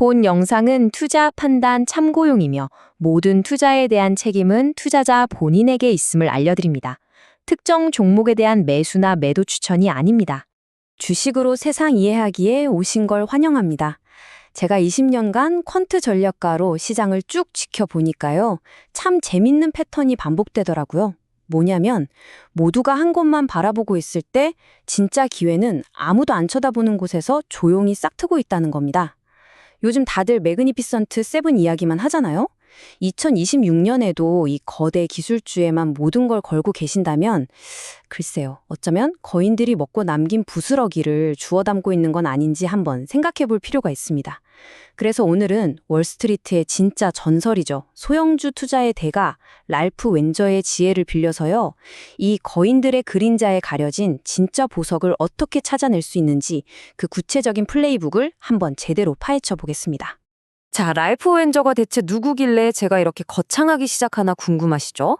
본 영상은 투자 판단 참고용이며 모든 투자에 대한 책임은 투자자 본인에게 있음을 알려드립니다. 특정 종목에 대한 매수나 매도 추천이 아닙니다. 주식으로 세상 이해하기에 오신 걸 환영합니다. 제가 20년간 퀀트 전략가로 시장을 쭉 지켜보니까요. 참 재밌는 패턴이 반복되더라고요. 뭐냐면 모두가 한 곳만 바라보고 있을 때 진짜 기회는 아무도 안 쳐다보는 곳에서 조용히 싹트고 있다는 겁니다. 요즘 다들 매그니피선트 7 이야기만 하잖아요. 2026년에도 이 거대 기술주에만 모든 걸 걸고 계신다면 글쎄요, 어쩌면 거인들이 먹고 남긴 부스러기를 주워 담고 있는 건 아닌지 한번 생각해 볼 필요가 있습니다. 그래서 오늘은 월스트리트의 진짜 전설이죠. 소형주 투자의 대가 랄프 웬저의 지혜를 빌려서요. 이 거인들의 그림자에 가려진 진짜 보석을 어떻게 찾아낼 수 있는지 그 구체적인 플레이북을 한번 제대로 파헤쳐 보겠습니다. 자, 랄프 웬저가 대체 누구길래 제가 이렇게 거창하게 시작하나 궁금하시죠?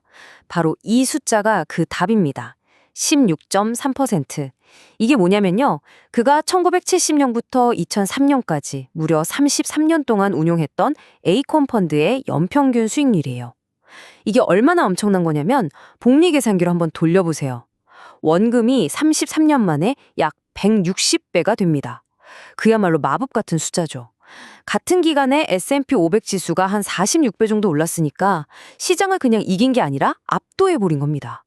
바로 이 숫자가 그 답입니다. 16.3%. 이게 뭐냐면요. 그가 1970년부터 2003년까지 무려 33년 동안 운용했던 에이콘 펀드의 연평균 수익률이에요. 이게 얼마나 엄청난 거냐면 복리 계산기로 한번 돌려보세요. 원금이 33년 만에 약 160배가 됩니다. 그야말로 마법 같은 숫자죠. 같은 기간에 S&P 500 지수가 한 46배 정도 올랐으니까 시장을 그냥 이긴 게 아니라 압도해버린 겁니다.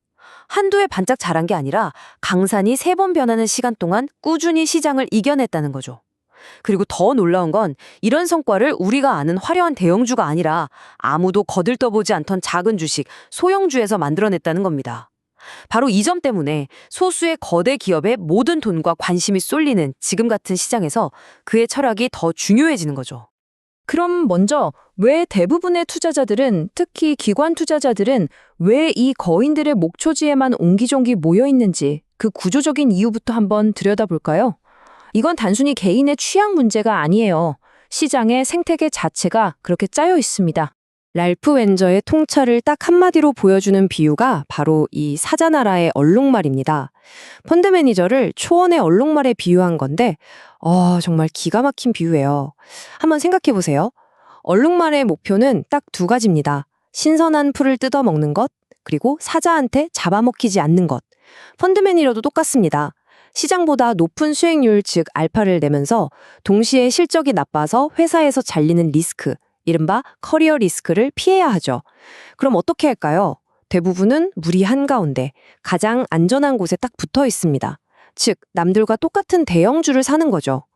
한두 해 반짝 자란 게 아니라 강산이 3번 변하는 시간 동안 꾸준히 시장을 이겨냈다는 거죠. 그리고 더 놀라운 건 이런 성과를 우리가 아는 화려한 대형주가 아니라 아무도 거들떠보지 않던 작은 주식, 소형주에서 만들어냈다는 겁니다. 바로 이 점 때문에 소수의 거대 기업에 모든 돈과 관심이 쏠리는 지금 같은 시장에서 그의 철학이 더 중요해지는 거죠. 그럼 먼저 왜 대부분의 투자자들은, 특히 기관 투자자들은 왜 이 거인들의 목초지에만 옹기종기 모여 있는지 그 구조적인 이유부터 한번 들여다볼까요? 이건 단순히 개인의 취향 문제가 아니에요. 시장의 생태계 자체가 그렇게 짜여 있습니다. 랄프 웬저의 통찰을 딱 한마디로 보여주는 비유가 바로 이 사자나라의 얼룩말입니다. 펀드 매니저를 초원의 얼룩말에 비유한 건데 정말 기가 막힌 비유예요. 한번 생각해 보세요. 얼룩말의 목표는 딱 2가지입니다. 신선한 풀을 뜯어먹는 것, 그리고 사자한테 잡아먹히지 않는 것. 펀드 매니저도 똑같습니다. 시장보다 높은 수익률, 즉 알파를 내면서 동시에 실적이 나빠서 회사에서 잘리는 리스크, 이른바 커리어 리스크를 피해야 하죠. 그럼 어떻게 할까요? 대부분은 무리 한가운데 가장 안전한 곳에 딱 붙어 있습니다. 즉, 남들과 똑같은 대형주를 사는 거죠.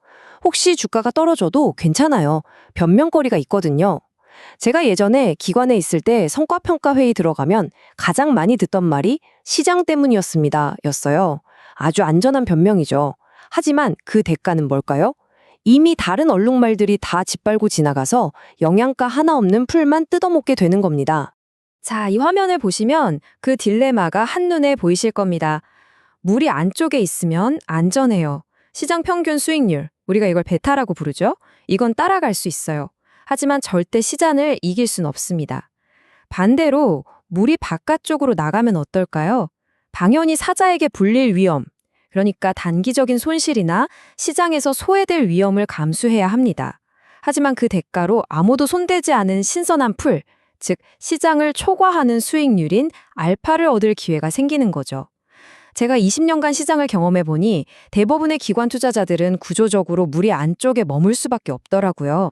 혹시 주가가 떨어져도 괜찮아요. 변명거리가 있거든요. 제가 예전에 기관에 있을 때 성과평가 회의 들어가면 가장 많이 듣던 말이 시장 때문이었습니다 였어요. 아주 안전한 변명이죠. 하지만 그 대가는 뭘까요? 이미 다른 얼룩말들이 다 짓밟고 지나가서 영양가 하나 없는 풀만 뜯어먹게 되는 겁니다. 자, 이 화면을 보시면 그 딜레마가 한눈에 보이실 겁니다. 물이 안쪽에 있으면 안전해요. 시장 평균 수익률, 우리가 이걸 베타라고 부르죠. 이건 따라갈 수 있어요. 하지만 절대 시장을 이길 순 없습니다. 반대로 물이 바깥쪽으로 나가면 어떨까요? 당연히 사자에게 불릴 위험, 그러니까 단기적인 손실이나 시장에서 소외될 위험을 감수해야 합니다. 하지만 그 대가로 아무도 손대지 않은 신선한 풀, 즉 시장을 초과하는 수익률인 알파를 얻을 기회가 생기는 거죠. 제가 20년간 시장을 경험해보니 대부분의 기관 투자자들은 구조적으로 물이 안쪽에 머물 수밖에 없더라고요.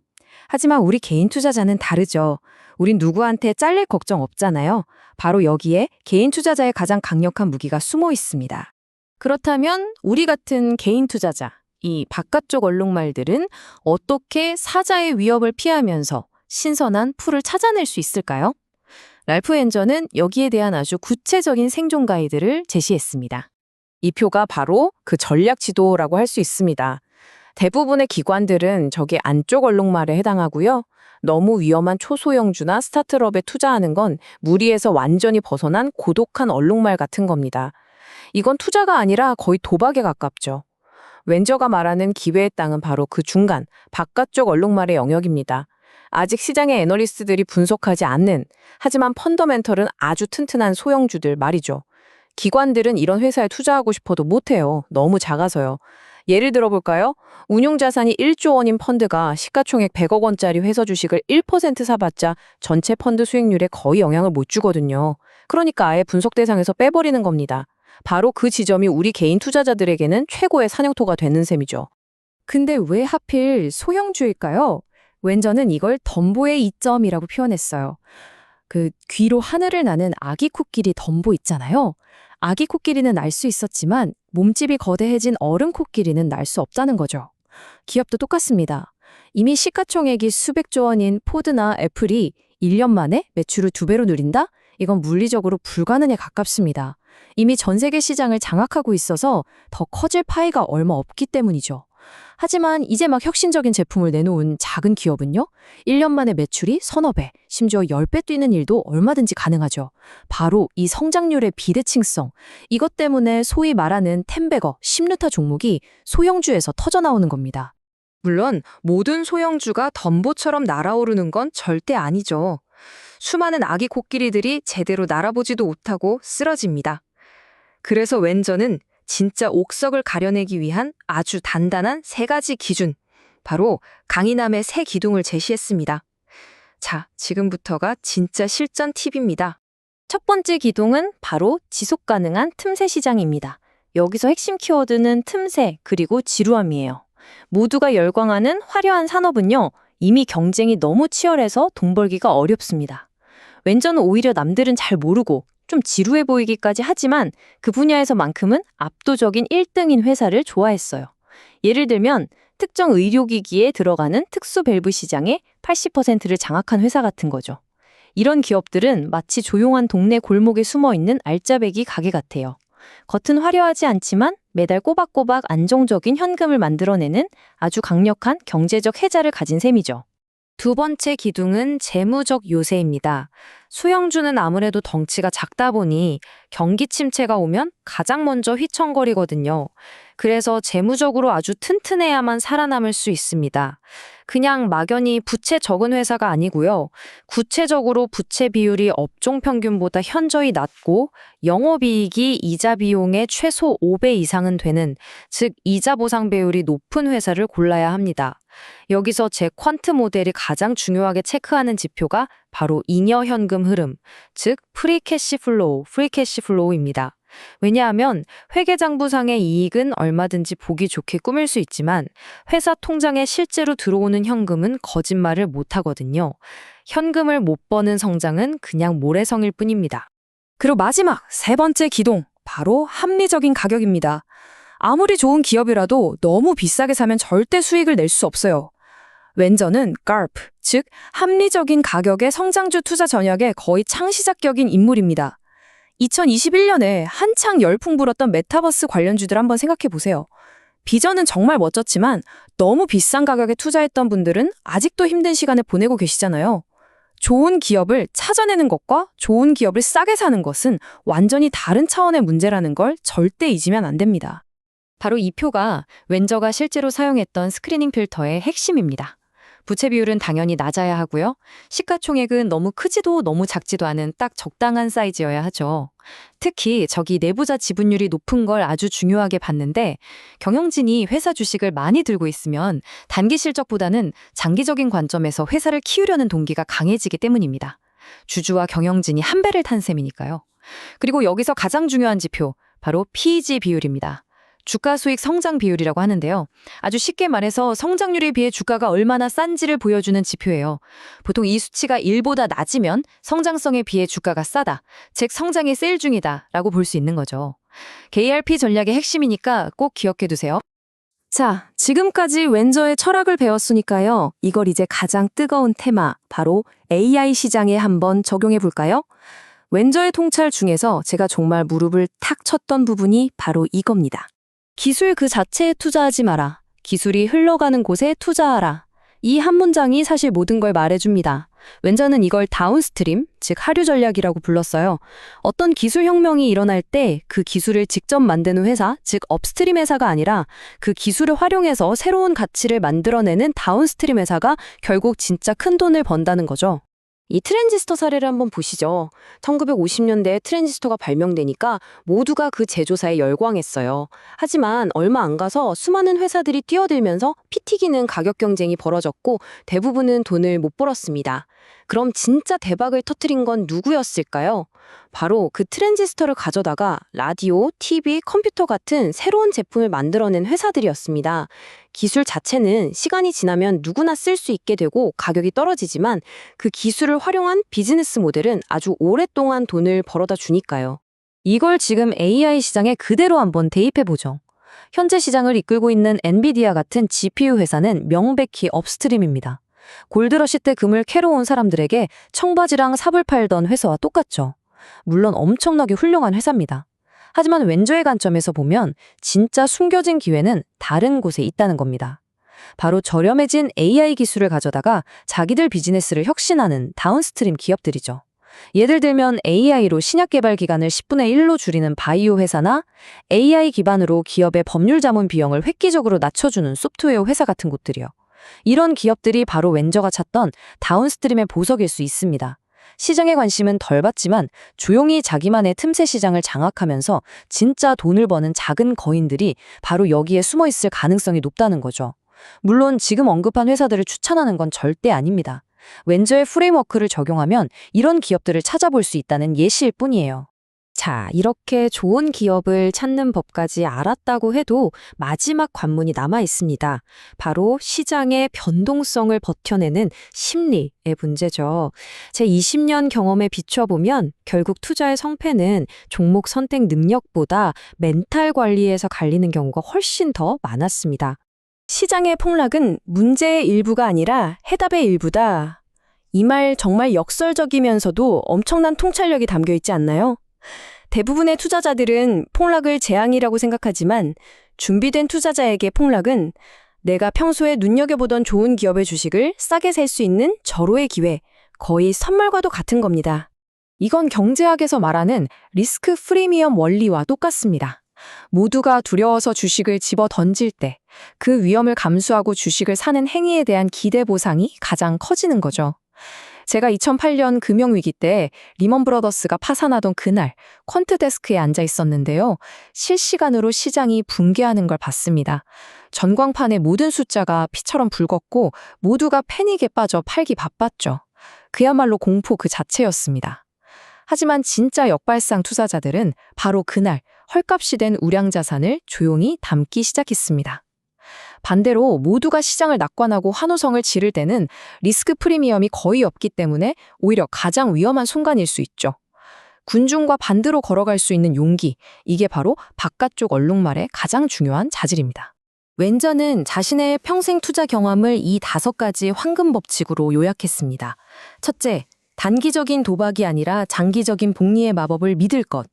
하지만 우리 개인 투자자는 다르죠. 우린 누구한테 잘릴 걱정 없잖아요. 바로 여기에 개인 투자자의 가장 강력한 무기가 숨어 있습니다. 그렇다면 우리 같은 개인 투자자, 이 바깥쪽 얼룩말들은 어떻게 사자의 위협을 피하면서 신선한 풀을 찾아낼 수 있을까요? 랄프 웬저는 여기에 대한 아주 구체적인 생존 가이드를 제시했습니다. 이 표가 바로 그 전략 지도라고 할 수 있습니다. 대부분의 기관들은 저기 안쪽 얼룩말에 해당하고요. 너무 위험한 초소형주나 스타트업에 투자하는 건 무리에서 완전히 벗어난 고독한 얼룩말 같은 겁니다. 이건 투자가 아니라 거의 도박에 가깝죠. 웬저가 말하는 기회의 땅은 바로 그 중간, 바깥쪽 얼룩말의 영역입니다. 아직 시장의 애널리스트들이 분석하지 않는, 하지만 펀더멘털은 아주 튼튼한 소형주들 말이죠. 기관들은 이런 회사에 투자하고 싶어도 못해요. 너무 작아서요. 예를 들어볼까요? 운용자산이 1조 원인 펀드가 시가총액 100억 원짜리 회사 주식을 1% 사봤자 전체 펀드 수익률에 거의 영향을 못 주거든요. 그러니까 아예 분석 대상에서 빼버리는 겁니다. 바로 그 지점이 우리 개인 투자자들에게는 최고의 사냥터가 되는 셈이죠. 근데 왜 하필 소형주일까요? 웬저는 이걸 덤보의 이점이라고 표현했어요. 그 귀로 하늘을 나는 아기 코끼리 덤보 있잖아요. 아기 코끼리는 날 수 있었지만 몸집이 거대해진 어른 코끼리는 날 수 없다는 거죠. 기업도 똑같습니다. 이미 시가총액이 수백조 원인 포드나 애플이 1년 만에 매출을 2배로 늘린다? 이건 물리적으로 불가능에 가깝습니다. 이미 전 세계 시장을 장악하고 있어서 더 커질 파이가 얼마 없기 때문이죠. 하지만 이제 막 혁신적인 제품을 내놓은 작은 기업은요? 1년 만에 매출이 서너 배, 심지어 10배 뛰는 일도 얼마든지 가능하죠. 바로 이 성장률의 비대칭성, 이것 때문에 소위 말하는 텐베거, 10루타 종목이 소형주에서 터져나오는 겁니다. 물론 모든 소형주가 덤보처럼 날아오르는 건 절대 아니죠. 수많은 아기 코끼리들이 제대로 날아보지도 못하고 쓰러집니다. 그래서 웬저는 진짜 옥석을 가려내기 위한 아주 단단한 3가지 기준, 바로 강인함의 3기둥을 제시했습니다. 자, 지금부터가 진짜 실전 팁입니다. 첫 번째 기둥은 바로 지속 가능한 틈새 시장입니다. 여기서 핵심 키워드는 틈새 그리고 지루함이에요. 모두가 열광하는 화려한 산업은요, 이미 경쟁이 너무 치열해서 돈 벌기가 어렵습니다. 웬저는 오히려 남들은 잘 모르고 좀 지루해 보이기까지 하지만 그 분야에서만큼은 압도적인 1등인 회사를 좋아했어요. 예를 들면 특정 의료기기에 들어가는 특수 밸브 시장의 80%를 장악한 회사 같은 거죠. 이런 기업들은 마치 조용한 동네 골목에 숨어있는 알짜배기 가게 같아요. 겉은 화려하지 않지만 매달 꼬박꼬박 안정적인 현금을 만들어내는 아주 강력한 경제적 해자를 가진 셈이죠. 두 번째 기둥은 재무적 요새입니다. 소형주는 아무래도 덩치가 작다 보니 경기 침체가 오면 가장 먼저 휘청거리거든요. 그래서 재무적으로 아주 튼튼해야만 살아남을 수 있습니다. 그냥 막연히 부채 적은 회사가 아니고요. 구체적으로 부채 비율이 업종 평균보다 현저히 낮고 영업이익이 이자 비용의 최소 5배 이상은 되는, 즉 이자 보상 배율이 높은 회사를 골라야 합니다. 여기서 제 퀀트 모델이 가장 중요하게 체크하는 지표가 바로 잉여 현금 흐름, 즉 프리 캐시 플로우입니다. 왜냐하면 회계장부상의 이익은 얼마든지 보기 좋게 꾸밀 수 있지만 회사 통장에 실제로 들어오는 현금은 거짓말을 못하거든요. 현금을 못 버는 성장은 그냥 모래성일 뿐입니다. 그리고 마지막 3번째 기둥, 바로 합리적인 가격입니다. 아무리 좋은 기업이라도 너무 비싸게 사면 절대 수익을 낼 수 없어요. 웬저는 GARP, 즉 합리적인 가격의 성장주 투자 전략의 거의 창시자격인 인물입니다. 2021년에 한창 열풍 불었던 메타버스 관련주들 한번 생각해 보세요. 비전은 정말 멋졌지만 너무 비싼 가격에 투자했던 분들은 아직도 힘든 시간을 보내고 계시잖아요. 좋은 기업을 찾아내는 것과 좋은 기업을 싸게 사는 것은 완전히 다른 차원의 문제라는 걸 절대 잊으면 안 됩니다. 바로 이 표가 웬저가 실제로 사용했던 스크리닝 필터의 핵심입니다. 부채 비율은 당연히 낮아야 하고요. 시가총액은 너무 크지도 너무 작지도 않은 딱 적당한 사이즈여야 하죠. 특히 저기 내부자 지분율이 높은 걸 아주 중요하게 봤는데, 경영진이 회사 주식을 많이 들고 있으면 단기 실적보다는 장기적인 관점에서 회사를 키우려는 동기가 강해지기 때문입니다. 주주와 경영진이 한 배를 탄 셈이니까요. 그리고 여기서 가장 중요한 지표, 바로 PEG 비율입니다. 주가 수익 성장 비율이라고 하는데요. 아주 쉽게 말해서 성장률에 비해 주가가 얼마나 싼지를 보여주는 지표예요. 보통 이 수치가 1보다 낮으면 성장성에 비해 주가가 싸다, 즉 성장이 세일 중이다 라고 볼 수 있는 거죠. KRP 전략의 핵심이니까 꼭 기억해 두세요. 자, 지금까지 웬저의 철학을 배웠으니까요. 이걸 이제 가장 뜨거운 테마, 바로 AI 시장에 한번 적용해 볼까요? 웬저의 통찰 중에서 제가 정말 무릎을 탁 쳤던 부분이 바로 이겁니다. 기술 그 자체에 투자하지 마라. 기술이 흘러가는 곳에 투자하라. 이 한 문장이 사실 모든 걸 말해줍니다. 웬저는 이걸 다운스트림, 즉 하류 전략이라고 불렀어요. 어떤 기술 혁명이 일어날 때 그 기술을 직접 만드는 회사, 즉 업스트림 회사가 아니라 그 기술을 활용해서 새로운 가치를 만들어내는 다운스트림 회사가 결국 진짜 큰 돈을 번다는 거죠. 이 트랜지스터 사례를 한번 보시죠. 1950년대에 트랜지스터가 발명되니까 모두가 그 제조사에 열광했어요. 하지만 얼마 안 가서 수많은 회사들이 뛰어들면서 피 튀기는 가격 경쟁이 벌어졌고 대부분은 돈을 못 벌었습니다. 그럼 진짜 대박을 터뜨린 건 누구였을까요? 바로 그 트랜지스터를 가져다가 라디오, TV, 컴퓨터 같은 새로운 제품을 만들어낸 회사들이었습니다. 기술 자체는 시간이 지나면 누구나 쓸 수 있게 되고 가격이 떨어지지만 그 기술을 활용한 비즈니스 모델은 아주 오랫동안 돈을 벌어다 주니까요. 이걸 지금 AI 시장에 그대로 한번 대입해보죠. 현재 시장을 이끌고 있는 엔비디아 같은 GPU 회사는 명백히 업스트림입니다. 골드러시 때 금을 캐러 온 사람들에게 청바지랑 삽을 팔던 회사와 똑같죠. 물론 엄청나게 훌륭한 회사입니다. 하지만 왼저의 관점에서 보면 진짜 숨겨진 기회는 다른 곳에 있다는 겁니다. 바로 저렴해진 AI 기술을 가져다가 자기들 비즈니스를 혁신하는 다운스트림 기업들이죠. 예를 들면 AI로 신약 개발 기간을 10분의 1로 줄이는 바이오 회사나 AI 기반으로 기업의 법률 자문 비용을 획기적으로 낮춰주는 소프트웨어 회사 같은 곳들이요. 이런 기업들이 바로 왼저가 찾던 다운스트림의 보석일 수 있습니다. 시장의 관심은 덜 받지만 조용히 자기만의 틈새 시장을 장악하면서 진짜 돈을 버는 작은 거인들이 바로 여기에 숨어 있을 가능성이 높다는 거죠. 물론 지금 언급한 회사들을 추천하는 건 절대 아닙니다. 왼저의 프레임워크를 적용하면 이런 기업들을 찾아볼 수 있다는 예시일 뿐이에요. 자, 이렇게 좋은 기업을 찾는 법까지 알았다고 해도 마지막 관문이 남아 있습니다. 바로 시장의 변동성을 버텨내는 심리의 문제죠. 제 20년 경험에 비춰보면 결국 투자의 성패는 종목 선택 능력보다 멘탈 관리에서 갈리는 경우가 훨씬 더 많았습니다. 시장의 폭락은 문제의 일부가 아니라 해답의 일부다. 이 말 정말 역설적이면서도 엄청난 통찰력이 담겨 있지 않나요? 대부분의 투자자들은 폭락을 재앙이라고 생각하지만 준비된 투자자에게 폭락은 내가 평소에 눈여겨보던 좋은 기업의 주식을 싸게 살 수 있는 절호의 기회, 거의 선물과도 같은 겁니다. 이건 경제학에서 말하는 리스크 프리미엄 원리와 똑같습니다. 모두가 두려워서 주식을 집어 던질 때 그 위험을 감수하고 주식을 사는 행위에 대한 기대 보상이 가장 커지는 거죠. 제가 2008년 금융위기 때 리먼 브러더스가 파산하던 그날 퀀트 데스크에 앉아 있었는데요. 실시간으로 시장이 붕괴하는 걸 봤습니다. 전광판의 모든 숫자가 피처럼 붉었고 모두가 패닉에 빠져 팔기 바빴죠. 그야말로 공포 그 자체였습니다. 하지만 진짜 역발상 투자자들은 바로 그날 헐값이 된 우량 자산을 조용히 담기 시작했습니다. 반대로 모두가 시장을 낙관하고 환호성을 지를 때는 리스크 프리미엄이 거의 없기 때문에 오히려 가장 위험한 순간일 수 있죠. 군중과 반대로 걸어갈 수 있는 용기, 이게 바로 바깥쪽 얼룩말의 가장 중요한 자질입니다. 왼저는 자신의 평생 투자 경험을 이 5가지 황금 법칙으로 요약했습니다. 첫째, 단기적인 도박이 아니라 장기적인 복리의 마법을 믿을 것.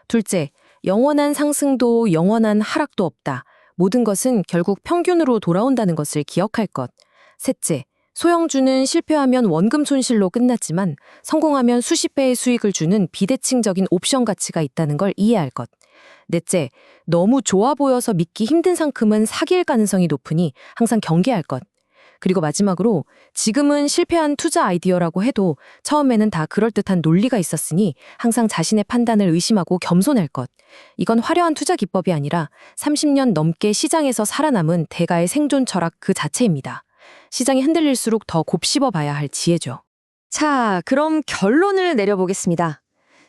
둘째, 영원한 상승도 영원한 하락도 없다. 모든 것은 결국 평균으로 돌아온다는 것을 기억할 것. 셋째, 소형주는 실패하면 원금 손실로 끝났지만 성공하면 수십 배의 수익을 주는 비대칭적인 옵션 가치가 있다는 걸 이해할 것. 넷째, 너무 좋아 보여서 믿기 힘든 상품은 사기일 가능성이 높으니 항상 경계할 것. 그리고 마지막으로 지금은 실패한 투자 아이디어라고 해도 처음에는 다 그럴듯한 논리가 있었으니 항상 자신의 판단을 의심하고 겸손할 것. 이건 화려한 투자 기법이 아니라 30년 넘게 시장에서 살아남은 대가의 생존 철학 그 자체입니다. 시장이 흔들릴수록 더 곱씹어 봐야 할 지혜죠. 자, 그럼 결론을 내려보겠습니다.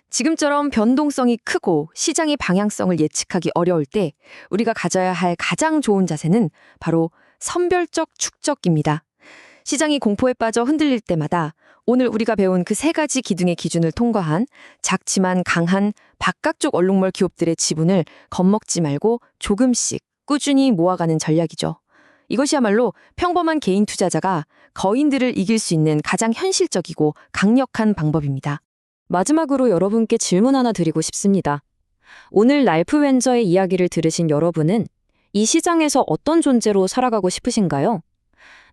지금처럼 변동성이 크고 시장의 방향성을 예측하기 어려울 때 우리가 가져야 할 가장 좋은 자세는 바로 선별적 축적입니다. 시장이 공포에 빠져 흔들릴 때마다 오늘 우리가 배운 그 3가지 기둥의 기준을 통과한 작지만 강한 바깥쪽 얼룩말 기업들의 지분을 겁먹지 말고 조금씩 꾸준히 모아가는 전략이죠. 이것이야말로 평범한 개인 투자자가 거인들을 이길 수 있는 가장 현실적이고 강력한 방법입니다. 마지막으로 여러분께 질문 하나 드리고 싶습니다. 오늘 랄프 왼저의 이야기를 들으신 여러분은 이 시장에서 어떤 존재로 살아가고 싶으신가요?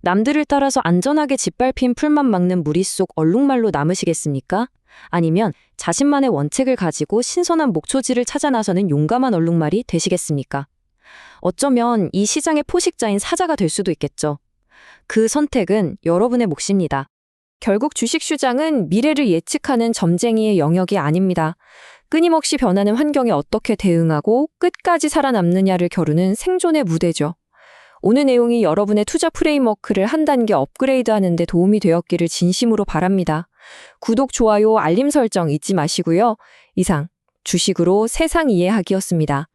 남들을 따라서 안전하게 짓밟힌 풀만 막는 무리 속 얼룩말로 남으시겠습니까? 아니면 자신만의 원칙을 가지고 신선한 목초지를 찾아 나서는 용감한 얼룩말이 되시겠습니까? 어쩌면 이 시장의 포식자인 사자가 될 수도 있겠죠. 그 선택은 여러분의 몫입니다. 결국 주식 시장은 미래를 예측하는 점쟁이의 영역이 아닙니다. 끊임없이 변하는 환경에 어떻게 대응하고 끝까지 살아남느냐를 겨루는 생존의 무대죠. 오늘 내용이 여러분의 투자 프레임워크를 한 단계 업그레이드하는 데 도움이 되었기를 진심으로 바랍니다. 구독, 좋아요, 알림 설정 잊지 마시고요. 이상 주식으로 세상 이해하기였습니다.